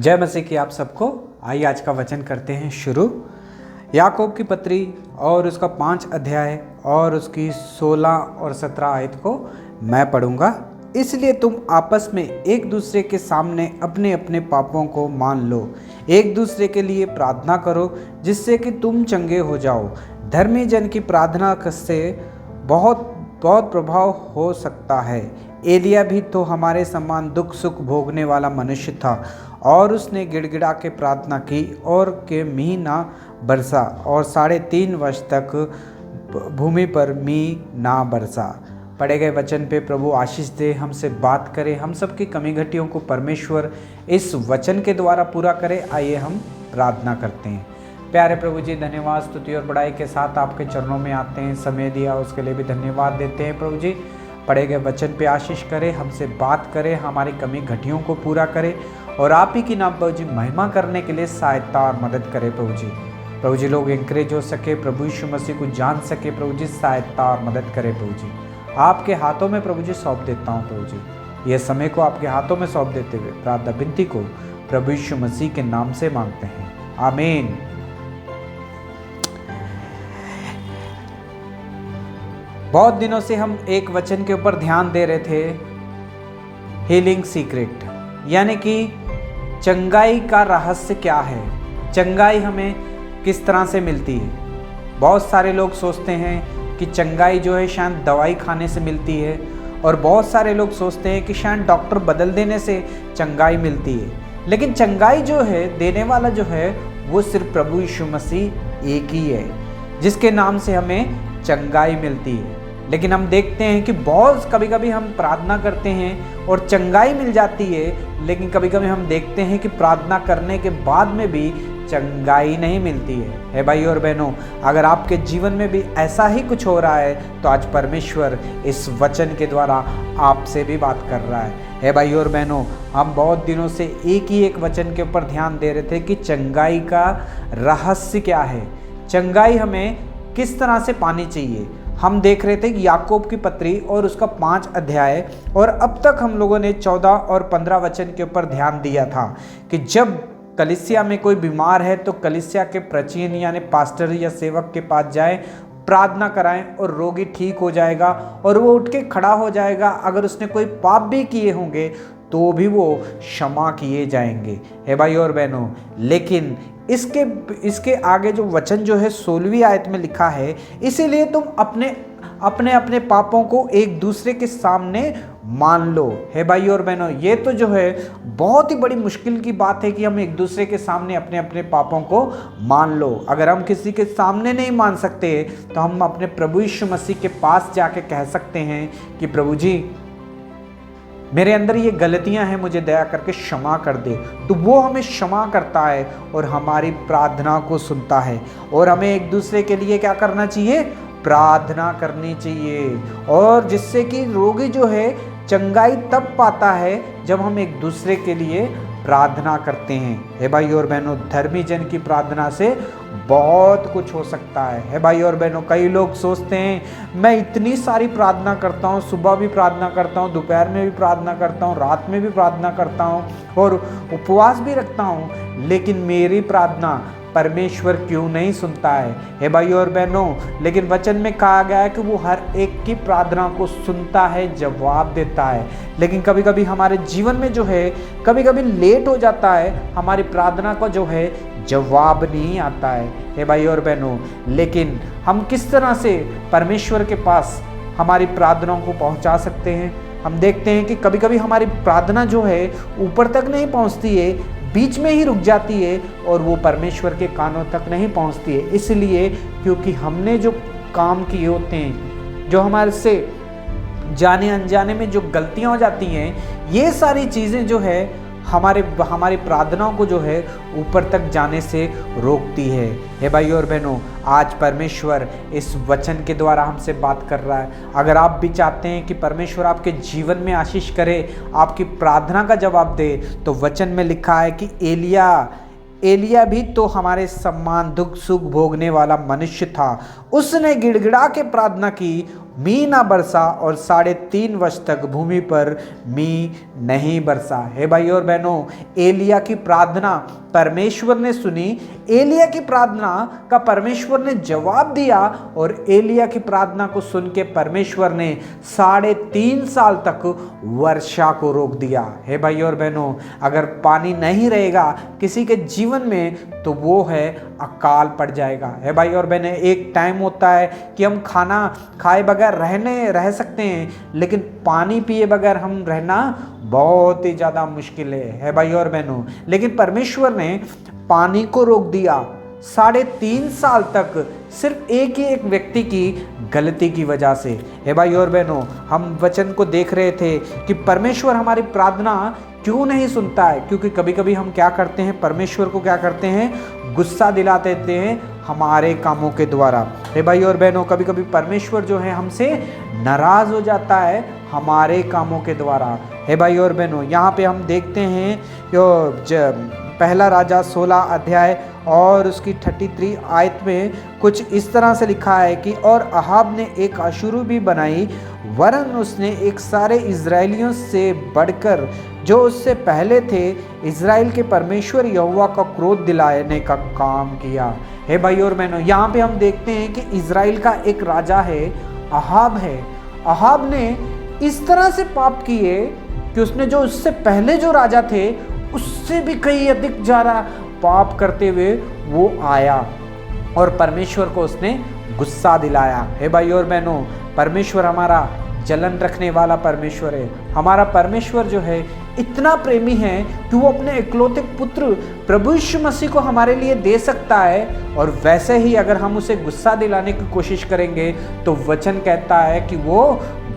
जय मसीह की आप सबको। आइए आज का वचन करते हैं शुरू। याकूब की पत्री और उसका 5 अध्याय और उसकी 16 और 17 आयत को मैं पढ़ूंगा। इसलिए तुम आपस में एक दूसरे के सामने अपने अपने पापों को मान लो, एक दूसरे के लिए प्रार्थना करो जिससे कि तुम चंगे हो जाओ। धर्मी जन की प्रार्थना से बहुत बहुत प्रभाव हो सकता है। एलिया भी तो हमारे समान दुख सुख भोगने वाला मनुष्य था और उसने गिड़गिड़ा के प्रार्थना की और के मींह ना बरसा और 3.5 वर्ष तक भूमि पर मींह ना बरसा। पढ़े गए वचन पे प्रभु आशीष दे, हमसे बात करे, हम सबकी कमी घटियों को परमेश्वर इस वचन के द्वारा पूरा करे। आइए हम प्रार्थना करते हैं। प्यारे प्रभु जी, धन्यवाद स्तुति और बड़ाई के साथ आपके चरणों में आते हैं। समय दिया उसके लिए भी धन्यवाद देते हैं। प्रभु जी, पढ़े गए वचन पे आशीष करें, हमसे बात करें, हमारी कमी घटियों को पूरा करें और आप ही की नाम प्रभु जी महिमा करने के लिए सहायता और मदद करें। प्रभु जी लोग इंकरेज हो सके, प्रभु यीशु मसीह को जान सके। प्रभु जी सहायता और मदद करें। प्रभु जी आपके हाथों में प्रभु जी सौंप देता हूँ। प्रभु जी ये समय को आपके हाथों में सौंप देते हुए प्रार्थना विनती को प्रभु यीशु मसीह के नाम से मांगते हैं, आमीन। बहुत दिनों से हम एक वचन के ऊपर ध्यान दे रहे थे, हीलिंग सीक्रेट, यानी कि चंगाई का रहस्य क्या है, चंगाई हमें किस तरह से मिलती है। बहुत सारे लोग सोचते हैं कि चंगाई जो है शायद दवाई खाने से मिलती है और बहुत सारे लोग सोचते हैं कि शायद डॉक्टर बदल देने से चंगाई मिलती है। लेकिन चंगाई जो है देने वाला जो है वो सिर्फ प्रभु यीशु मसीह एक ही है, जिसके नाम से हमें चंगाई मिलती है। लेकिन हम देखते हैं कि बहुत कभी हम प्रार्थना करते हैं और चंगाई मिल जाती है, लेकिन कभी हम देखते हैं कि प्रार्थना करने के बाद में भी चंगाई नहीं मिलती है। भाई और बहनों, अगर आपके जीवन में भी ऐसा ही कुछ हो रहा है तो आज परमेश्वर इस वचन के द्वारा आपसे भी बात कर रहा है। भाई और बहनों, हम बहुत दिनों से एक वचन के ऊपर ध्यान दे रहे थे कि चंगाई का रहस्य क्या है, चंगाई हमें किस तरह से पानी चाहिए। हम देख रहे थे कि याकूब की पत्री और उसका 5 अध्याय, और अब तक हम लोगों ने 14 और 15 वचन के ऊपर ध्यान दिया था कि जब कलीसिया में कोई बीमार है तो कलीसिया के प्रचीन यानी पास्टर या सेवक के पास जाए, प्रार्थना कराएं और रोगी ठीक हो जाएगा और वो उठ के खड़ा हो जाएगा। अगर उसने कोई पाप भी किए होंगे तो भी वो क्षमा किए जाएंगे। हे भाई और बहनों, लेकिन इसके आगे जो वचन जो है 16वीं आयत में लिखा है, इसीलिए तुम अपने पापों को एक दूसरे के सामने मान लो। हे भाई और बहनों, ये तो जो है बहुत ही बड़ी मुश्किल की बात है कि हम एक दूसरे के सामने अपने अपने पापों को मान लो। अगर हम किसी के सामने नहीं मान सकते तो हम अपने प्रभु यीशु मसीह के पास जाके कह सकते हैं कि प्रभु जी मेरे अंदर ये गलतियां हैं, मुझे दया करके क्षमा कर दे। तो वो हमें क्षमा करता है और हमारी प्रार्थना को सुनता है। और हमें एक दूसरे के लिए क्या करना चाहिए? प्रार्थना करनी चाहिए। और जिससे कि रोगी जो है चंगाई तब पाता है जब हम एक दूसरे के लिए प्रार्थना करते हैं। हे भाई और बहनों, धर्मी जन की प्रार्थना से बहुत कुछ हो सकता है। हे भाई और बहनों, कई लोग सोचते हैं मैं इतनी सारी प्रार्थना करता हूँ, सुबह भी प्रार्थना करता हूँ, दोपहर में भी प्रार्थना करता हूँ, रात में भी प्रार्थना करता हूँ और उपवास भी रखता हूँ, लेकिन मेरी प्रार्थना परमेश्वर क्यों नहीं सुनता है? हे भाई और बहनों, लेकिन वचन में कहा गया है कि वो हर एक की प्रार्थना को सुनता है, जवाब देता है। लेकिन कभी हमारे जीवन में जो है कभी लेट हो जाता है, हमारी प्रार्थना का जो है जवाब नहीं आता है। हे भाई और बहनों, लेकिन हम किस तरह से परमेश्वर के पास हमारी प्रार्थनाओं को पहुंचा सकते हैं? हम देखते हैं कि कभी हमारी प्रार्थना जो है ऊपर तक नहीं पहुंचती है, बीच में ही रुक जाती है और वो परमेश्वर के कानों तक नहीं पहुंचती है। इसलिए क्योंकि हमने जो काम किए होते हैं, जो हमारे से जाने अनजाने में जो गलतियां हो जाती हैं, ये सारी चीज़ें जो है हमारी प्रार्थनाओं को जो है ऊपर तक जाने से रोकती है। हे भाई और बहनों, आज परमेश्वर इस वचन के द्वारा हमसे बात कर रहा है। अगर आप भी चाहते हैं कि परमेश्वर आपके जीवन में आशीष करे, आपकी प्रार्थना का जवाब दे, तो वचन में लिखा है कि एलिया भी तो हमारे समान दुख सुख भोगने वाला मनुष्य था। उसने गिड़गिड़ा के प्रार्थना की मी ना बरसा और 3.5 वर्ष तक भूमि पर मी नहीं बरसा। हे भाई और बहनों, एलिया की प्रार्थना परमेश्वर ने सुनी, एलिया की प्रार्थना का परमेश्वर ने जवाब दिया और एलिया की प्रार्थना को सुन के परमेश्वर ने 3.5 साल तक वर्षा को रोक दिया। हे भाई और बहनों, अगर पानी नहीं रहेगा किसी के जीवन में तो वो है अकाल पड़ जाएगा। हे भाई और बहनें, एक टाइम होता है कि हम खाना खाए बगैर रह सकते हैं, लेकिन पानी पिए बगैर हम रहना बहुत ही ज़्यादा मुश्किल है भाई और बहनों। लेकिन परमेश्वर ने पानी को रोक दिया 3.5 साल तक, सिर्फ एक व्यक्ति की गलती की वजह से। हे भाई और बहनों, हम वचन को देख रहे थे कि परमेश्वर हमारी प्रार्थना क्यों नहीं सुनता है, क्योंकि कभी कभी हम क्या करते हैं, परमेश्वर को क्या करते हैं, गुस्सा दिला देते हैं हमारे कामों के द्वारा। हे भाई और बहनों, कभी कभी परमेश्वर जो है हमसे नाराज हो जाता है हमारे कामों के द्वारा। हे भाई और बहनों, यहाँ पे हम देखते हैं पहला राजा 16 अध्याय और उसकी 33 आयत में कुछ इस तरह से लिखा है कि और अहाब ने एक अशुरू भी बनाई, वरन उसने एक सारे इज़राइलियों से बढ़कर जो उससे पहले थे इज़राइल के परमेश्वर यहोवा का क्रोध दिलाने का काम किया। हे भाई और बहनों, यहाँ पे हम देखते हैं कि इज़राइल का एक राजा है, अहाब है। अहाब ने इस तरह से पाप किए कि उसने जो उससे पहले जो राजा थे उससे भी कहीं अधिक ज़्यादा पाप करते हुए वो आया और परमेश्वर को उसने गुस्सा दिलाया। हे भाई और बहनों, परमेश्वर हमारा जलन रखने वाला परमेश्वर है। हमारा परमेश्वर जो है इतना प्रेमी है कि वो अपने इकलौते पुत्र प्रभु यीशु मसीह को हमारे लिए दे सकता है, और वैसे ही अगर हम उसे गुस्सा दिलाने की कोशिश करेंगे तो वचन कहता है कि वो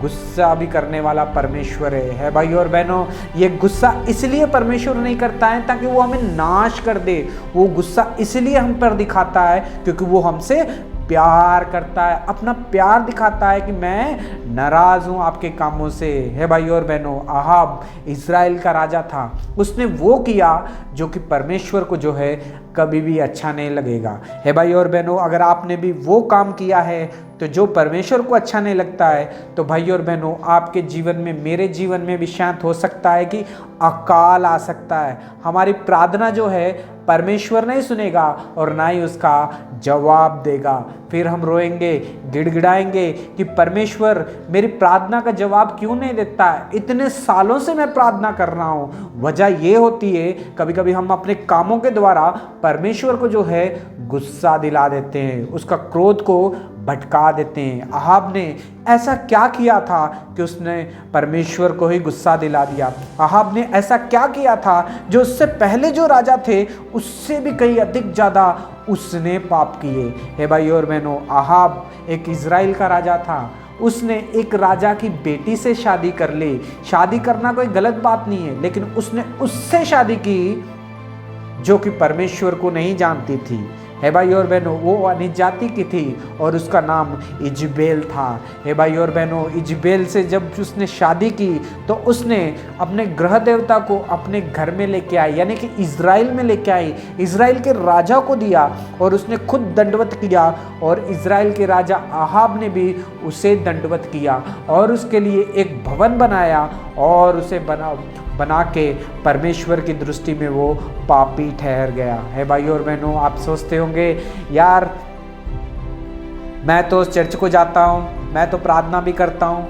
गुस्सा भी करने वाला परमेश्वर है भाई और बहनों, ये गुस्सा इसलिए परमेश्वर नहीं करता है ताकि वो हमें नाश कर दे। वो गुस्सा इसलिए हम पर दिखाता है क्योंकि वो हमसे प्यार करता है, अपना प्यार दिखाता है कि मैं नाराज हूँ आपके कामों से। है भाई और बहनों, अहाब इज़राइल का राजा था, उसने वो किया जो कि परमेश्वर को जो है कभी भी अच्छा नहीं लगेगा। है भाई और बहनों, अगर आपने भी वो काम किया है तो जो परमेश्वर को अच्छा नहीं लगता है, तो भाई और बहनों आपके जीवन में, मेरे जीवन में भी शांत हो सकता है कि अकाल आ सकता है। हमारी प्रार्थना जो है परमेश्वर नहीं सुनेगा और ना ही उसका जवाब देगा। फिर हम रोएंगे, गिड़गिड़ाएंगे कि परमेश्वर मेरी प्रार्थना का जवाब क्यों नहीं देता है, इतने सालों से मैं प्रार्थना कर रहा हूँ। वजह ये होती है कभी कभी हम अपने कामों के द्वारा परमेश्वर को जो है गुस्सा दिला देते हैं, उसका क्रोध को भटका देते हैं। अहाब ने ऐसा क्या किया था कि उसने परमेश्वर को ही गुस्सा दिला दिया? अहाब ने ऐसा क्या किया था जो उससे पहले जो राजा थे उससे भी कहीं अधिक ज़्यादा उसने पाप किए? हे भाई और बहनों, अहाब एक इज़राइल का राजा था, उसने एक राजा की बेटी से शादी कर ली। शादी करना कोई गलत बात नहीं है, लेकिन उसने उससे शादी की जो कि परमेश्वर को नहीं जानती थी। हे भाई और बहनों, वो अनित जाति की थी और उसका नाम इजबेल था। हे भाई और बहनों, इजबेल से जब उसने शादी की तो उसने अपने ग्रह देवता को अपने घर में लेके आई, यानी कि इज़राइल में लेके आई, इज़राइल के राजा को दिया और उसने खुद दंडवत किया और इज़राइल के राजा अहाब ने भी उसे दंडवत किया और उसके लिए एक भवन बनाया और उसे बना के परमेश्वर की दृष्टि में वो पापी ठहर गया। है भाई और बहनों, आप सोचते होंगे यार मैं तो चर्च को जाता हूँ, मैं तो प्रार्थना भी करता हूँ,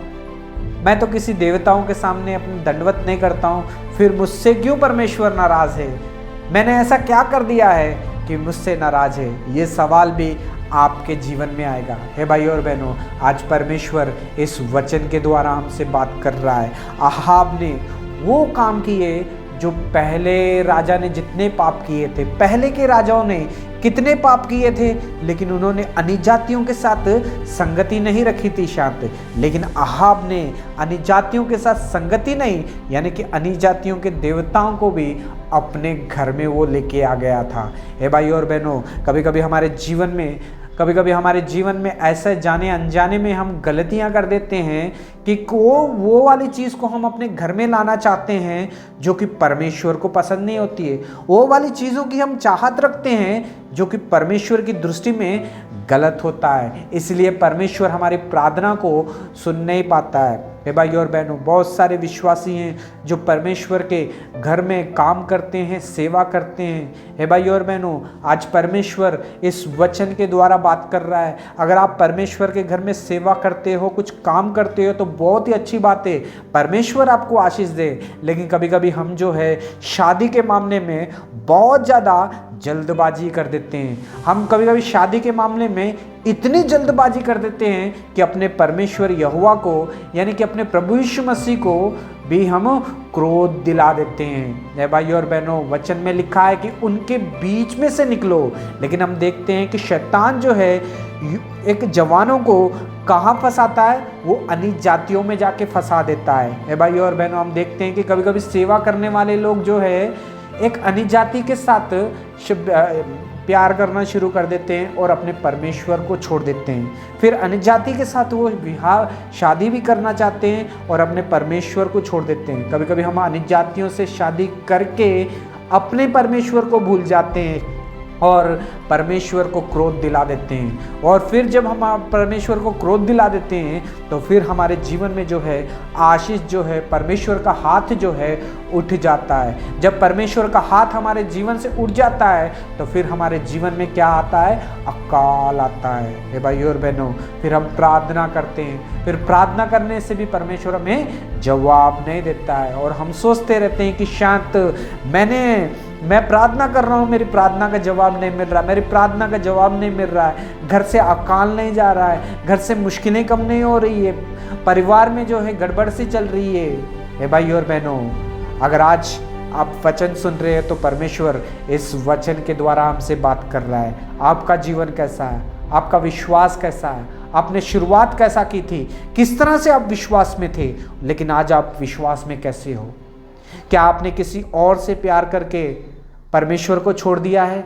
मैं तो किसी देवताओं के सामने अपनी दंडवत नहीं करता हूँ, फिर मुझसे क्यों परमेश्वर नाराज है? मैंने ऐसा क्या कर दिया है कि मुझसे नाराज है? ये सवाल भी आपके जीवन में आएगा। हे भाई और बहनों, आज परमेश्वर इस वचन के द्वारा हमसे बात कर रहा है। अहाब ने वो काम किए जो पहले राजा ने जितने पाप किए थे, पहले के राजाओं ने कितने पाप किए थे, लेकिन उन्होंने अनित जातियों के साथ संगति नहीं रखी थी शांत। लेकिन अहाब ने अनित जातियों के साथ संगति नहीं, यानी कि अनित जातियों के देवताओं को भी अपने घर में वो लेके आ गया था। हे भाई और बहनों, कभी कभी हमारे जीवन में कभी कभी हमारे जीवन में ऐसे जाने अनजाने में हम गलतियां कर देते हैं कि वो वाली चीज़ को हम अपने घर में लाना चाहते हैं जो कि परमेश्वर को पसंद नहीं होती है। वो वाली चीज़ों की हम चाहत रखते हैं जो कि परमेश्वर की दृष्टि में गलत होता है। इसलिए परमेश्वर हमारी प्रार्थना को सुन नहीं पाता है। हे भाई और बहनों, बहुत सारे विश्वासी हैं जो परमेश्वर के घर में काम करते हैं, सेवा करते हैं। हे भाई और बहनों, आज परमेश्वर इस वचन के द्वारा बात कर रहा है। अगर आप परमेश्वर के घर में सेवा करते हो, कुछ काम करते हो, तो बहुत ही अच्छी बात है, परमेश्वर आपको आशीष दे। लेकिन कभी कभी हम जो है शादी के मामले में बहुत ज़्यादा जल्दबाजी कर देते हैं। हम कभी कभी शादी के मामले में इतनी जल्दबाजी कर देते हैं कि अपने परमेश्वर यहोवा को, यानी कि अपने प्रभु यीशु मसीह को भी हम क्रोध दिला देते हैं। हे भाइयों और बहनों, वचन में लिखा है कि उनके बीच में से निकलो। लेकिन हम देखते हैं कि शैतान जो है एक जवानों को कहाँ फंसाता है, वो अनेक जातियों में जाके फंसा देता है। हे भाइयों और बहनों, हम देखते हैं कि कभी कभी सेवा करने वाले लोग जो है एक अन्य जाति के साथ प्यार करना शुरू कर देते हैं और अपने परमेश्वर को छोड़ देते हैं। फिर अन्य जाति के साथ वो विवाह शादी भी करना चाहते हैं और अपने परमेश्वर को छोड़ देते हैं। कभी कभी हम अन्य जातियों से शादी करके अपने परमेश्वर को भूल जाते हैं और परमेश्वर को क्रोध दिला देते हैं। और फिर जब हम परमेश्वर को क्रोध दिला देते हैं तो फिर हमारे जीवन में जो है आशीष जो है, परमेश्वर का हाथ जो है उठ जाता है। जब परमेश्वर का हाथ हमारे जीवन से उठ जाता है तो फिर हमारे जीवन में क्या आता है, अकाल आता है। हे भाइयों और बहनों, फिर हम प्रार्थना करते हैं, फिर प्रार्थना करने से भी परमेश्वर हमें जवाब नहीं देता है और हम सोचते रहते हैं कि शायद मैं प्रार्थना कर रहा हूँ, मेरी प्रार्थना का जवाब नहीं मिल रहा, मेरी प्रार्थना का जवाब नहीं मिल रहा है, घर से अकाल नहीं जा रहा है, घर से मुश्किलें कम नहीं हो रही है, परिवार में जो है गड़बड़ सी चल रही है। हे भाई और बहनों, अगर आज आप वचन सुन रहे हैं तो परमेश्वर इस वचन के द्वारा हमसे बात कर रहा है। आपका जीवन कैसा है, आपका विश्वास कैसा है, आपने शुरुआत कैसा की थी, किस तरह से आप विश्वास में थे, लेकिन आज आप विश्वास में कैसे हो? क्या आपने किसी और से प्यार करके परमेश्वर को छोड़ दिया है,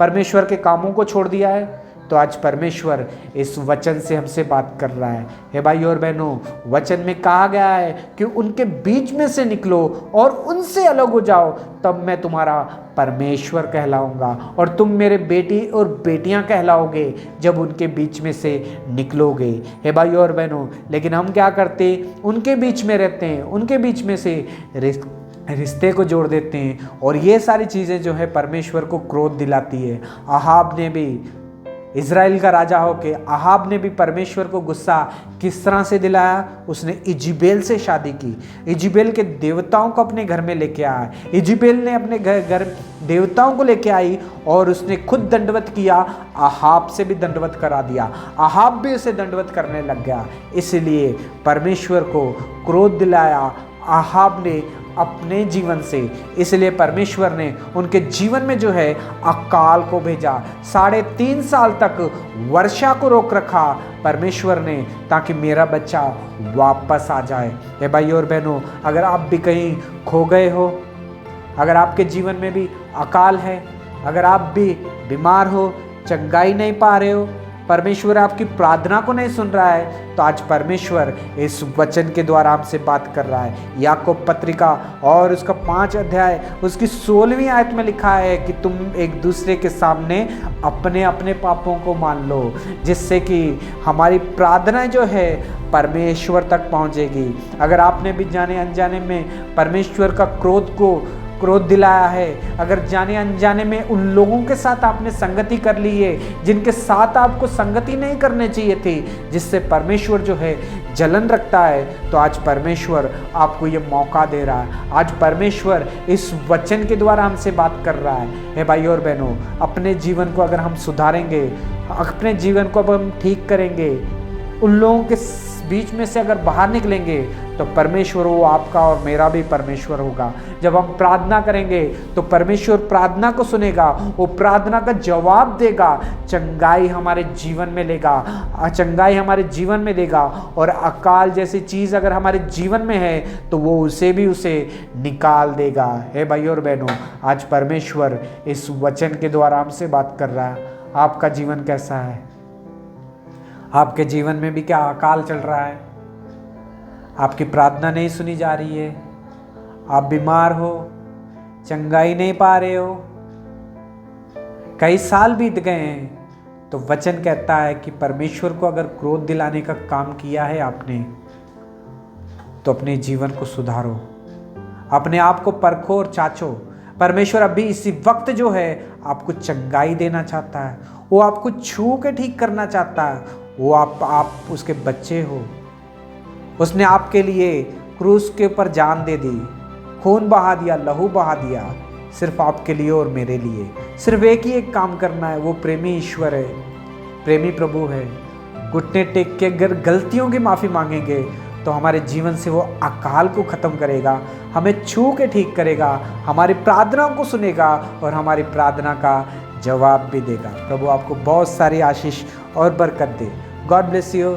परमेश्वर के कामों को छोड़ दिया है? तो आज परमेश्वर इस वचन से हमसे बात कर रहा है। हे भाई और बहनों, वचन में कहा गया है कि उनके बीच में से निकलो और उनसे अलग हो जाओ, तब मैं तुम्हारा परमेश्वर कहलाऊंगा और तुम मेरे बेटी और बेटियां कहलाओगे जब उनके बीच में से निकलोगे। हे भाई और बहनों, लेकिन हम क्या करते, उनके बीच में रहते हैं, उनके बीच में से रिश्ते को जोड़ देते हैं और ये सारी चीज़ें जो है परमेश्वर को क्रोध दिलाती है। अहाब ने भी, इज़राइल का राजा होके अहाब ने भी परमेश्वर को गुस्सा किस तरह से दिलाया? उसने इजबेल से शादी की, इजबेल के देवताओं को अपने घर में लेके आया, इजबेल ने अपने घर देवताओं को लेके आई और उसने खुद दंडवत किया, अहाब से भी दंडवत करा दिया, अहाब भी उसे दंडवत करने लग गया। इसलिए परमेश्वर को क्रोध दिलाया अहाब ने अपने जीवन से, इसलिए परमेश्वर ने उनके जीवन में जो है अकाल को भेजा। 3.5 साल तक वर्षा को रोक रखा परमेश्वर ने, ताकि मेरा बच्चा वापस आ जाए। हे भाइयों और बहनों, अगर आप भी कहीं खो गए हो, अगर आपके जीवन में भी अकाल है, अगर आप भी बीमार हो, चंगाई नहीं पा रहे हो, परमेश्वर आपकी प्रार्थना को नहीं सुन रहा है, तो आज परमेश्वर इस वचन के द्वारा हमसे बात कर रहा है। याकूब पत्रिका और उसका 5 अध्याय उसकी 16वीं आयत में लिखा है कि तुम एक दूसरे के सामने अपने अपने पापों को मान लो, जिससे कि हमारी प्रार्थनाएं जो है परमेश्वर तक पहुंचेगी। अगर आपने भी जाने अनजाने में परमेश्वर का क्रोध दिलाया है, अगर जाने अनजाने में उन लोगों के साथ आपने संगति कर ली है जिनके साथ आपको संगति नहीं करनी चाहिए थी, जिससे परमेश्वर जो है जलन रखता है, तो आज परमेश्वर आपको ये मौका दे रहा है। आज परमेश्वर इस वचन के द्वारा हमसे बात कर रहा है। हे भाइयों और बहनों, अपने जीवन को अगर हम सुधारेंगे, अपने जीवन को अब हम ठीक करेंगे, उन लोगों के बीच में से अगर बाहर निकलेंगे, तो परमेश्वर वो आपका और मेरा भी परमेश्वर होगा। जब हम प्रार्थना करेंगे तो परमेश्वर प्रार्थना को सुनेगा, वो प्रार्थना का जवाब देगा, चंगाई हमारे जीवन में लेगा, चंगाई हमारे जीवन में देगा। और अकाल जैसी चीज़ अगर हमारे जीवन में है तो वो उसे निकाल देगा। हे भाइयों और बहनों, आज परमेश्वर इस वचन के द्वारा हमसे बात कर रहा है। आपका जीवन कैसा है? आपके जीवन में भी क्या अकाल चल रहा है? आपकी प्रार्थना नहीं सुनी जा रही है, आप बीमार हो, चंगाई नहीं पा रहे हो, कई साल बीत गए हैं, तो वचन कहता है कि परमेश्वर को अगर क्रोध दिलाने का काम किया है आपने, तो अपने जीवन को सुधारो, अपने आप को परखो और चाचो। परमेश्वर अभी इसी वक्त जो है आपको चंगाई देना चाहता है, वो आपको छू के ठीक करना चाहता है। वो आप उसके बच्चे हो। उसने आपके लिए क्रूस के ऊपर जान दे दी, खून बहा दिया, लहू बहा दिया, सिर्फ आपके लिए और मेरे लिए। सिर्फ एक ही एक काम करना है, वो प्रेमी ईश्वर है, प्रेमी प्रभु है। घुटने टेक के अगर गलतियों की माफ़ी मांगेंगे तो हमारे जीवन से वो अकाल को ख़त्म करेगा, हमें छू के ठीक करेगा, हमारी प्रार्थना को सुनेगा और हमारी प्रार्थना का जवाब भी देगा। प्रभु आपको बहुत सारी आशीष और बरकत दे। God bless you.